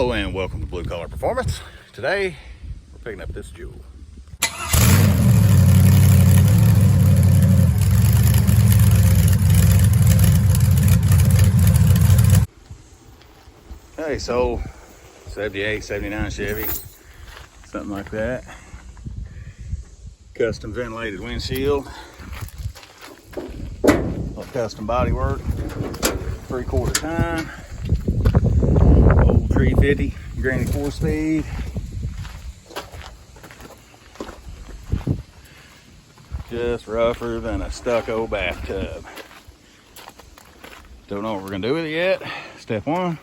Hello and welcome to Blue Collar Performance. Today we're picking up this jewel. Okay, so 78, 79 Chevy, something like that. Custom ventilated windshield, custom body work, 3/4 ton, old 350 granny 4-speed. Just rougher than a stucco bathtub. Don't know what we're gonna do with it yet. Step one,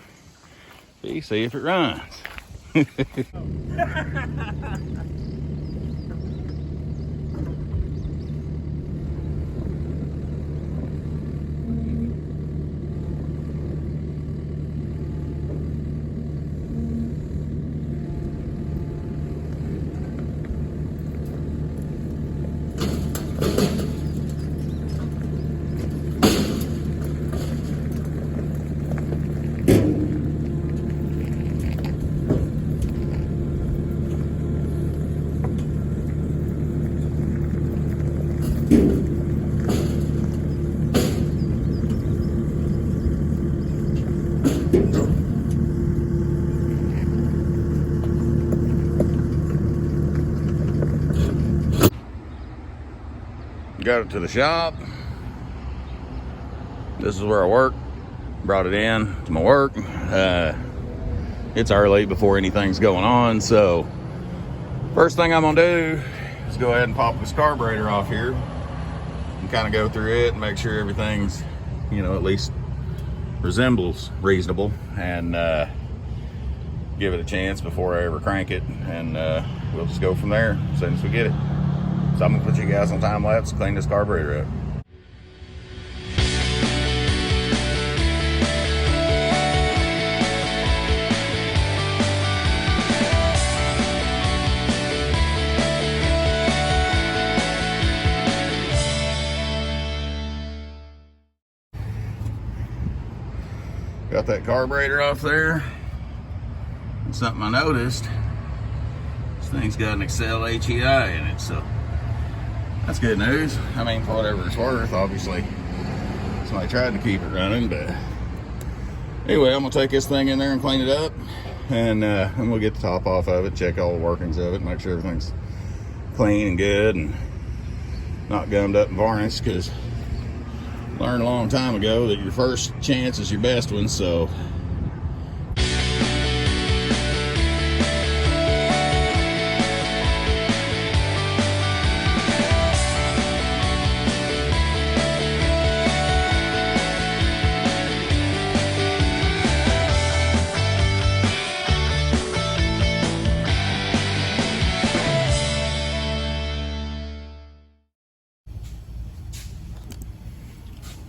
see if it runs. Got it to the shop. This is where I work. Brought it in to my work. It's early before anything's going on, so first thing I'm gonna do is go ahead and pop this carburetor off here and kind of go through it and make sure everything's, you know, at least resembles reasonable, and give it a chance before I ever crank it, and we'll just go from there as soon as we get it. So I'm gonna put you guys on time lapse, clean this carburetor up. Got that carburetor off there. And something I noticed, this thing's got an Excel HEI in it, so that's good news. I mean, for whatever it's worth, obviously somebody tried to keep it running, but anyway, I'm gonna take this thing in there and clean it up, and we'll get the top off of it, check all the workings of it, make sure everything's clean and good and not gummed up and varnished, because I learned a long time ago that your first chance is your best one, so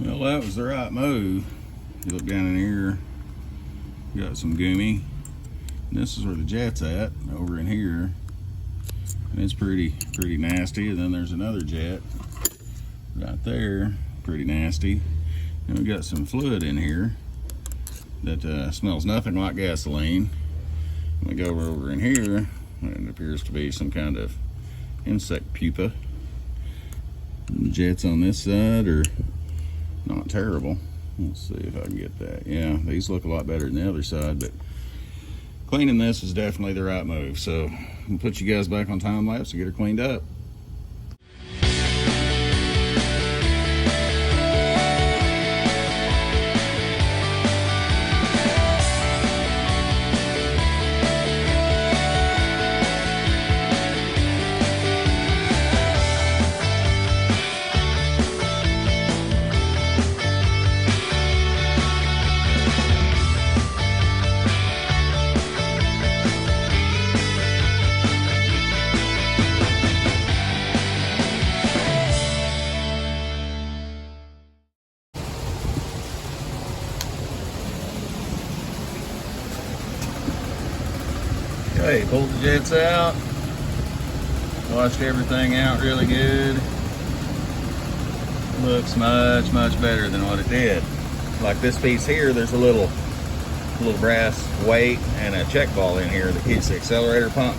well, that was the right move. You look down in here, got some gummy. And this is where the jet's at, over in here. And it's pretty nasty. And then there's another jet right there, pretty nasty. And we got some fluid in here that smells nothing like gasoline. We go over in here, and it appears to be some kind of insect pupa. And the jets on this side are not terrible. Let's see if I can get that. Yeah, these look a lot better than the other side, but cleaning this is definitely the right move. So I'll put you guys back on time lapse to get her cleaned up. Okay, pulled the jets out, washed everything out really good. Looks much better than what it did. Like this piece here, there's a little little brass weight and a check ball in here that keeps the accelerator pump.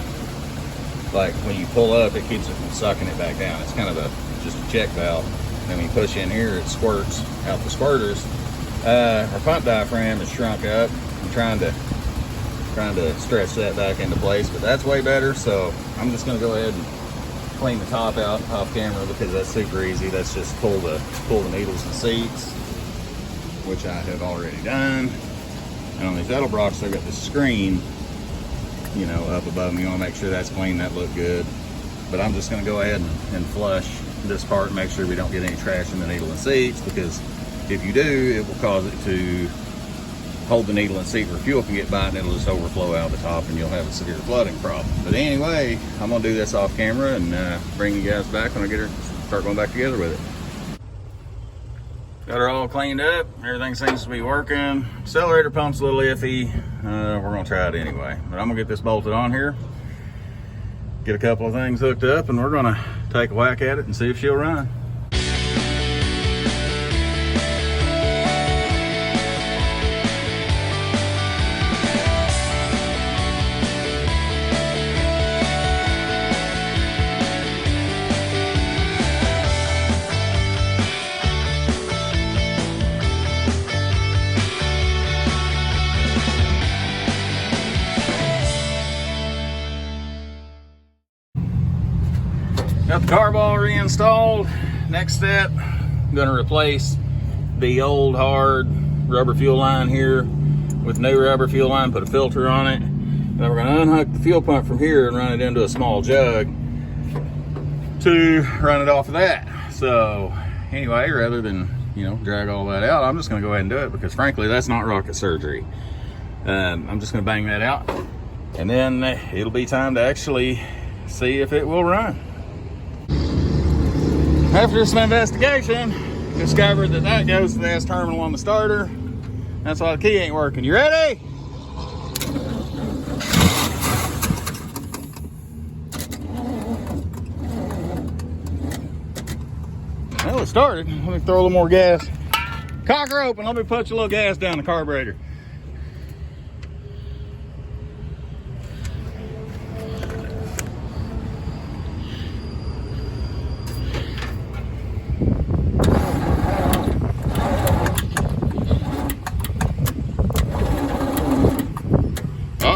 Like when you pull up, it keeps it from sucking it back down. It's kind of just a check valve. And when you push in here, it squirts out the squirters. Our pump diaphragm is shrunk up. I'm trying to stretch that back into place, but that's way better. So I'm just gonna go ahead and clean the top out off camera because that's super easy. That's just pull the needles and seats, which I have already done. And on these Edelbrocks, they've got the screen, you know, up above them. You want to make sure that's clean, that look good. But I'm just going to go ahead and flush this part and make sure we don't get any trash in the needle and seats, because if you do, it will cause it to hold the needle and seat where fuel can get by, and it'll just overflow out of the top and you'll have a severe flooding problem. But anyway, I'm going to do this off camera and bring you guys back when I get her, start going back together with it. Got her all cleaned up. Everything seems to be working. Accelerator pump's a little iffy. We're gonna try it anyway. But I'm gonna get this bolted on here, get a couple of things hooked up, and we're gonna take a whack at it and see if she'll run. Got the car ball reinstalled. Next step, I'm gonna replace the old hard rubber fuel line here with new rubber fuel line, put a filter on it. Then we're gonna unhook the fuel pump from here and run it into a small jug to run it off of that. So anyway, rather than, you know, drag all that out, I'm just gonna go ahead and do it because frankly, that's not rocket surgery. I'm just gonna bang that out and then it'll be time to actually see if it will run. After some investigation, discovered that goes to the S terminal on the starter. That's why the key ain't working. You ready? Well, it started. Let me throw a little more gas. Cock her open. Let me put a little gas down the carburetor.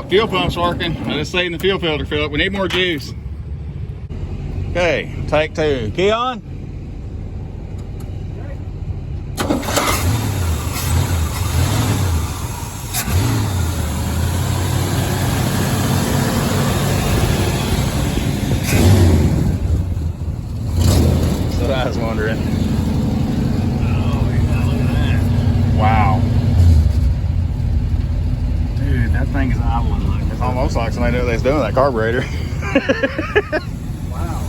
Fuel pump's working. I just saved the fuel filter fill up. We need more juice. Okay, take two. Key on. That's what I was wondering. Oh, yeah, look at that. Wow. Dude, that thing is idling. It's almost like somebody knew what they was doing with that carburetor. Wow.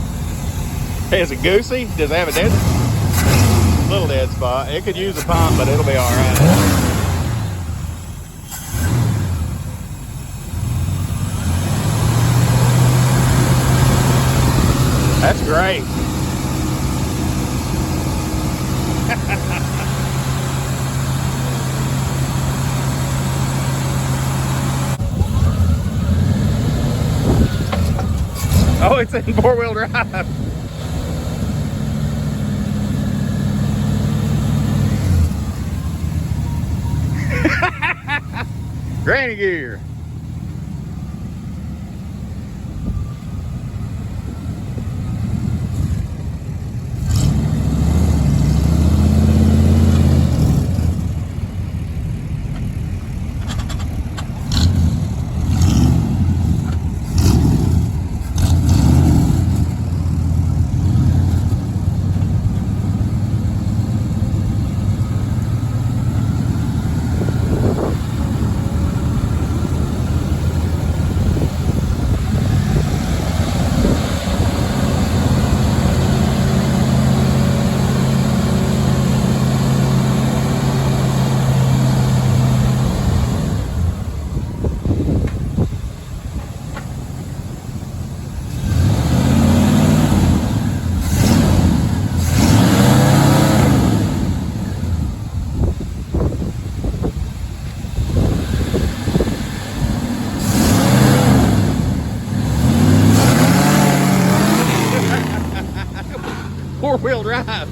Hey, is it goosey? Does it have a dead? Little dead spot. It could use a pump, but it'll be all right. That's great. Oh, it's in four-wheel drive. Granny gear. four-wheel drive.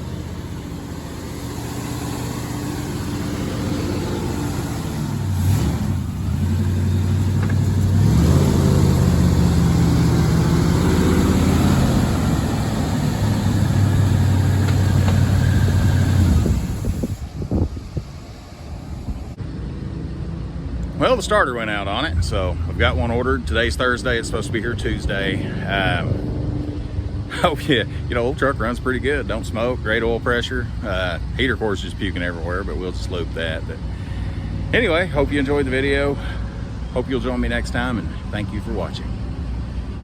Well, the starter went out on it, so I've got one ordered. Today's Thursday. It's supposed to be here Tuesday. Oh yeah, you know, old truck runs pretty good. Don't smoke, great oil pressure. Heater core's just puking everywhere, but we'll just loop that. But anyway, hope you enjoyed the video. Hope you'll join me next time, and thank you for watching.